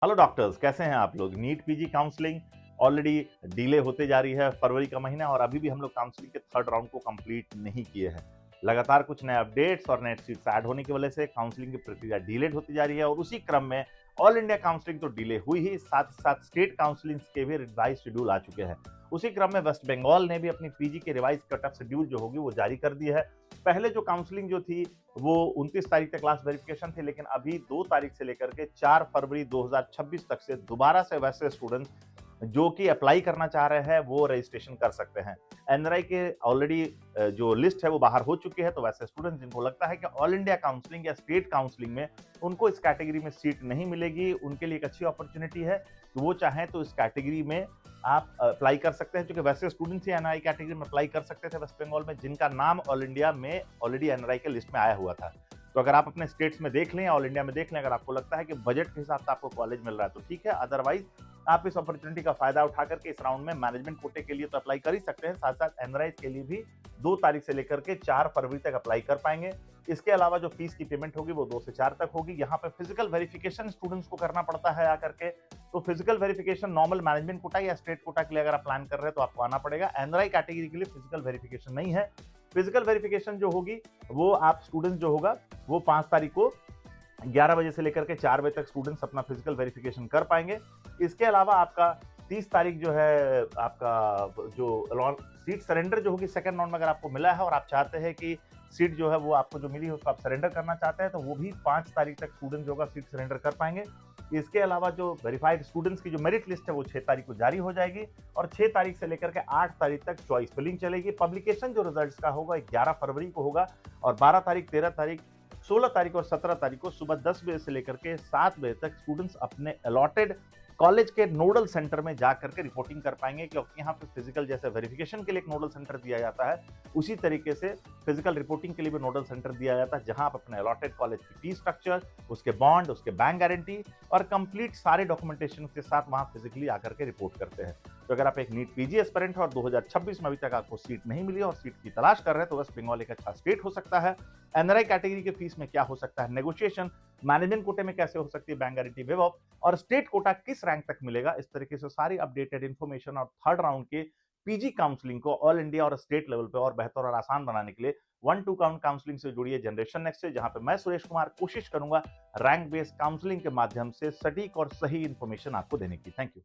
Hello doctors, कैसे हैं आप लोग। NEET PG counselling already delay होते जा रही है। फरवरी का महीना और अभी भी हम लोग काउंसलिंग के थर्ड राउंड को कंप्लीट नहीं किए हैं। लगातार कुछ नए अपडेट्स और नए सीट्स ऐड होने की वजह से काउंसलिंग की प्रक्रिया डिलेड होती जा रही है और उसी क्रम में ऑल इंडिया काउंसलिंग तो डिले हुई ही, साथ साथ स्टेट काउंसलिंग के भी रिवाइज शेड्यूल आ चुके हैं। उसी क्रम में वेस्ट बंगाल ने भी अपनी पीजी के रिवाइज कट ऑफ शेड्यूल जो होगी वो जारी कर दी है। पहले जो काउंसलिंग जो थी वो 29 तारीख तक क्लास वेरिफिकेशन थी, लेकिन अभी 2 तारीख से लेकर के 4 फरवरी 2026 तक से दोबारा से वैसे स्टूडेंट जो कि अप्लाई करना चाह रहे हैं वो रजिस्ट्रेशन कर सकते हैं। एनआरआई के ऑलरेडी जो लिस्ट है वो बाहर हो चुकी है, तो वैसे स्टूडेंट जिनको लगता है कि ऑल इंडिया काउंसलिंग या स्टेट काउंसलिंग में उनको इस कैटेगरी में सीट नहीं मिलेगी, उनके लिए एक अच्छी अपॉर्चुनिटी है कि वो चाहें तो इस कैटेगरी में आप अप्लाई कर सकते हैं। क्योंकि वैसे स्टूडेंट्स ही एनआरआई कैटेगरी में अप्लाई कर सकते थे वेस्ट बंगाल में, जिनका नाम ऑल इंडिया में ऑलरेडी एनआरआई के लिस्ट में आया हुआ था। तो अगर आप अपने स्टेट्स में देख लें, ऑल इंडिया में देख लें, अगर आपको लगता है कि बजट के हिसाब से आपको कॉलेज मिल रहा है तो ठीक है, अदरवाइज आप इस अपॉर्चुनिटी का फायदा उठा करके इस राउंड में मैनेजमेंट कोटे के लिए तो अप्लाई कर ही सकते हैं, साथ साथ एनआरआई के लिए भी 2 तारीख से लेकर के 4 फरवरी तक अप्लाई कर पाएंगे। इसके अलावा जो फीस की पेमेंट होगी वो 2 से 4 तक होगी। यहाँ पे फिजिकल वेरिफिकेशन स्टूडेंट्स को करना पड़ता है आकर के, तो physical verification normal management quota या स्टेट कोटा के लिए अगर आप प्लान कर रहे हैं तो आपको आना पड़ेगा। एनआरआई कैटेगरी के लिए फिजिकल वेरिफिकेशन नहीं है। फिजिकल वेरिफिकेशन जो होगी वो आप स्टूडेंट जो होगा वो 5 तारीख को 11 बजे से लेकर के 4 बजे तक स्टूडेंट्स अपना फिजिकल वेरिफिकेशन कर पाएंगे। इसके अलावा आपका 30 तारीख जो है आपका जो सीट सरेंडर जो होगी सेकंड राउंड में अगर आपको मिला है और आप चाहते हैं कि सीट जो है वो आपको जो मिली है उसको आप सरेंडर करना चाहते हैं तो वो भी 5 तारीख तक स्टूडेंट जो होगा सीट सरेंडर कर पाएंगे। इसके अलावा जो वेरीफाइड स्टूडेंट्स की जो मेरिट लिस्ट है वो 6 तारीख को जारी हो जाएगी और 6 तारीख से लेकर के 8 तारीख तक चॉइस फिलिंग चलेगी। पब्लिकेशन जो रिजल्ट्स का होगा 11 फरवरी को होगा और 12 तारीख, 13 तारीख, 16 तारीख और 17 तारीख को सुबह 10 बजे से लेकर के 7 बजे तक स्टूडेंट्स अपने अलॉटेड कॉलेज के नोडल सेंटर में जाकर के रिपोर्टिंग कर पाएंगे। क्योंकि यहाँ पे फिजिकल जैसे वेरिफिकेशन के लिए एक नोडल सेंटर दिया जाता है, उसी तरीके से फिजिकल रिपोर्टिंग के लिए भी नोडल सेंटर दिया जाता है, जहां आप अपने अलॉटेड कॉलेज की फीस स्ट्रक्चर, उसके बॉन्ड, उसके बैंक गारंटी और कंप्लीट सारे डॉक्यूमेंटेशन के साथ वहां फिजिकली आकर के रिपोर्ट करते हैं। तो अगर आप एक नीट पीजी एस्पिरेंट है और 2026 में अभी तक आपको सीट नहीं मिली और सीट की तलाश कर रहे हैं तो वेस्ट बंगाल एक अच्छा स्टेट हो सकता है। एनआरआई कैटेगरी के फीस में क्या हो सकता है नेगोशिएशन, मैनेजमेंट कोटे में कैसे हो सकती है बैंक गारंटी वेव ऑफ, और स्टेट कोटा किस रैंक तक मिलेगा, इस तरीके से सारी अपडेटेड इन्फॉर्मेशन और थर्ड राउंड के पीजी काउंसलिंग को ऑल इंडिया और स्टेट लेवल पे और बेहतर और आसान बनाने के लिए 1-2 काउंट काउंसलिंग से जुड़िए जनरेशन नेक्स्ट से, जहां पे मैं सुरेश कुमार कोशिश करूंगा रैंक बेस्ड काउंसलिंग के माध्यम से सटीक और सही इन्फॉर्मेशन आपको देने की। Thank you.